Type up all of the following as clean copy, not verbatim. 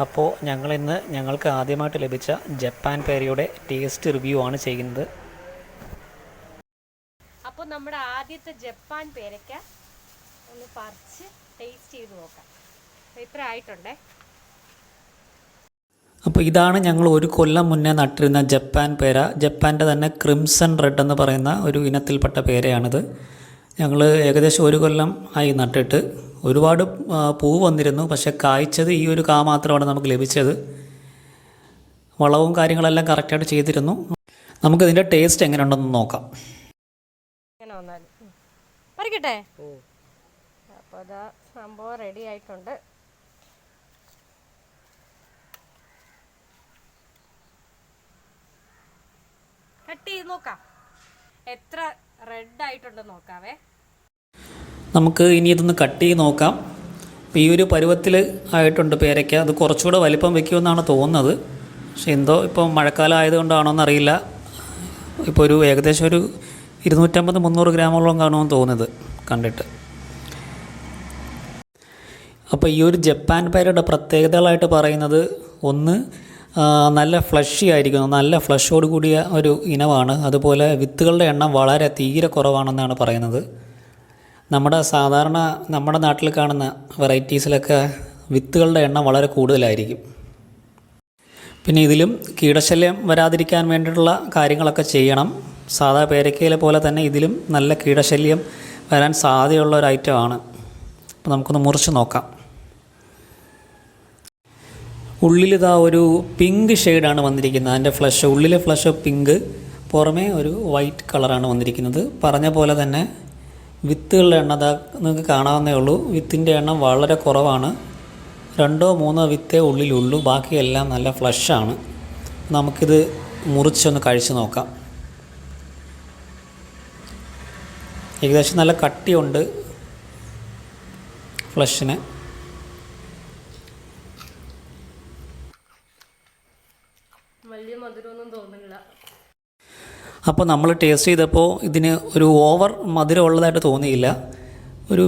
അപ്പോൾ ഞങ്ങളിന്ന് ഞങ്ങൾക്ക് ആദ്യമായിട്ട് ലഭിച്ച ജപ്പാൻ പേരയുടെ ടേസ്റ്റ് റിവ്യൂ ആണ് ചെയ്യുന്നത്. അപ്പോൾ നമ്മുടെ ആദ്യത്തെ ജപ്പാൻ പേരയ്ക്ക ഒന്ന് പറിച്ച് ടേസ്റ്റ് ചെയ്ത് നോക്കാം. ഇത്ര ആയിട്ടുണ്ടേ. അപ്പോൾ ഇതാണ് ഞങ്ങൾ ഒരു കൊല്ലം മുന്നേ നട്ടിരുന്ന ജപ്പാൻ പേര. ജപ്പാൻ്റെ തന്നെ ക്രിംസൺ റെഡ് എന്ന് പറയുന്ന ഒരു ഇനത്തിൽപ്പെട്ട പേരയാണിത്. ഞങ്ങൾ ഏകദേശം ഒരു കൊല്ലം ആയി നട്ടിട്ട്. ഒരുപാട് പൂ വന്നിരുന്നു, പക്ഷേ കായ്ച്ചത് ഈ ഒരു കാ മാത്രമാണ് നമുക്ക് ലഭിച്ചത്. വളവും കാര്യങ്ങളെല്ലാം കറക്റ്റായിട്ട് ചെയ്തിരുന്നു. നമുക്കിതിൻ്റെ ടേസ്റ്റ് എങ്ങനെ ഉണ്ടെന്ന് നോക്കാം. പറിക്കട്ടെ. അപ്പോൾ അതാ സംഭവം റെഡി ആയിട്ടുണ്ട്. കട്ട് ചെയ്ത് നോക്കാം എത്ര റെഡ് ആയിട്ടുണ്ടെന്ന് നോക്കാവേ. നമുക്ക് ഇനി ഇതൊന്ന് കട്ട് ചെയ്ത് നോക്കാം. ഇപ്പോൾ ഈ ഒരു പരുവത്തിൽ ആയിട്ടുണ്ട് പേരയ്ക്ക. അത് കുറച്ചുകൂടെ വലിപ്പം വയ്ക്കുമെന്നാണ് തോന്നുന്നത്. പക്ഷെ എന്തോ ഇപ്പോൾ മഴക്കാലം ആയതുകൊണ്ടാണോ എന്നറിയില്ല. ഇപ്പോൾ ഒരു ഏകദേശം ഒരു 250-300 ഗ്രാമോളം കാണുമെന്ന് തോന്നുന്നത് കണ്ടിട്ട്. അപ്പോൾ ഈ ഒരു ജപ്പാൻ പേരയുടെ പ്രത്യേകതകളായിട്ട് പറയുന്നത്, ഒന്ന് നല്ല ഫ്ലഷി ആയിരിക്കുന്നു, നല്ല ഫ്ലഷോട് കൂടിയ ഒരു ഇനമാണ്. അതുപോലെ വിത്തുകളുടെ എണ്ണം വളരെ തീരെ കുറവാണെന്നാണ് പറയുന്നത്. നമ്മുടെ നാട്ടിൽ കാണുന്ന വെറൈറ്റീസിലൊക്കെ വിത്തുകളുടെ എണ്ണം വളരെ കൂടുതലായിരിക്കും. പിന്നെ ഇതിലും കീടശല്യം വരാതിരിക്കാൻ വേണ്ടിയിട്ടുള്ള കാര്യങ്ങളൊക്കെ ചെയ്യണം. സാധാ പേരയ്ക്കയിലെ പോലെ തന്നെ ഇതിലും നല്ല കീടശല്യം വരാൻ സാധ്യതയുള്ള ഒരു ഐറ്റമാണ്. അപ്പോൾ നമുക്കൊന്ന് മുറിച്ച് നോക്കാം. ഉള്ളിലിതാ ഒരു പിങ്ക് ഷെയ്ഡാണ് വന്നിരിക്കുന്നത്. അതിൻ്റെ ഫ്ലഷ്, ഉള്ളിലെ ഫ്ലഷ് പിങ്ക്, പുറമേ ഒരു വൈറ്റ് കളറാണ് വന്നിരിക്കുന്നത്. പറഞ്ഞ പോലെ തന്നെ വിത്തുകളുടെ എണ്ണം അതാ നിങ്ങൾക്ക് കാണാവുന്നേ ഉള്ളൂ. വിത്തിൻ്റെ എണ്ണം വളരെ കുറവാണ്. 2-3 വിത്തേ ഉള്ളിലുള്ളൂ. ബാക്കിയെല്ലാം നല്ല ഫ്ലഷാണ്. നമുക്കിത് മുറിച്ചൊന്ന് കഴിച്ച് നോക്കാം. ഏകദേശം നല്ല കട്ടിയുണ്ട് ഫ്ലഷിന്. വലിയ മധുരമൊന്നും തോന്നുന്നില്ല. അപ്പോൾ നമ്മൾ ടേസ്റ്റ് ചെയ്തപ്പോൾ ഇതിന് ഒരു ഓവർ മധുരം ഉള്ളതായിട്ട് തോന്നിയില്ല. ഒരു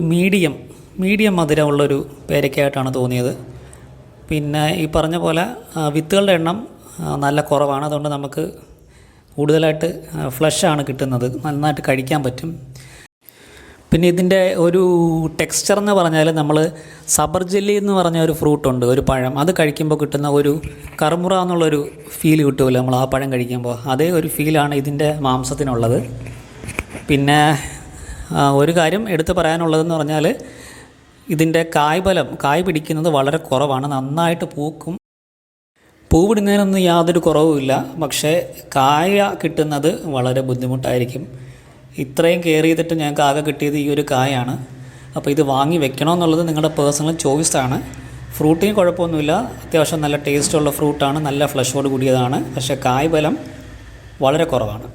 മീഡിയം മധുരമുള്ളൊരു പേരയ്ക്കായിട്ടാണ് തോന്നിയത്. പിന്നെ ഈ പറഞ്ഞ പോലെ വിത്തുകളുടെ എണ്ണം നല്ല കുറവാണ്. അതുകൊണ്ട് നമുക്ക് കൂടുതലായിട്ട് ഫ്ലഷാണ് കിട്ടുന്നത്. നന്നായിട്ട് കഴിക്കാൻ പറ്റും. പിന്നെ ഇതിൻ്റെ ഒരു ടെക്സ്ചർ എന്ന് പറഞ്ഞാൽ, നമ്മൾ സബർ ജെല്ലി എന്ന് പറഞ്ഞ ഒരു ഫ്രൂട്ടുണ്ട്, ഒരു പഴം. അത് കഴിക്കുമ്പോൾ കിട്ടുന്ന ഒരു കറുമുറ എന്നുള്ളൊരു ഫീൽ കിട്ടുമല്ലോ നമ്മൾ ആ പഴം കഴിക്കുമ്പോൾ. അതേ ഒരു ഫീലാണ് ഇതിൻ്റെ മാംസത്തിനുള്ളത്. പിന്നെ ഒരു കാര്യം എടുത്ത് പറയാനുള്ളതെന്ന് പറഞ്ഞാൽ, ഇതിൻ്റെ കായ് പിടിക്കുന്നത് വളരെ കുറവാണ്. നന്നായിട്ട് പൂക്കും. പൂവിടുന്നതിനൊന്നും യാതൊരു കുറവുമില്ല. പക്ഷേ കായ കിട്ടുന്നത് വളരെ ബുദ്ധിമുട്ടായിരിക്കും. ഇത്രയും കെയർ ചെയ്തിട്ട് ഞങ്ങൾക്ക് ആകെ കിട്ടിയത് ഈ ഒരു കായാണ്. അപ്പോൾ ഇത് വാങ്ങി വെക്കണമെന്നുള്ളത് നിങ്ങളുടെ പേഴ്സണൽ ചോയ്സാണ്. ഫ്രൂട്ടിന് കുഴപ്പമൊന്നുമില്ല. അത്യാവശ്യം നല്ല ടേസ്റ്റുള്ള ഫ്രൂട്ടാണ്. നല്ല ഫ്ലഷോട് കൂടിയതാണ്. പക്ഷേ കായ് ബലം വളരെ കുറവാണ്.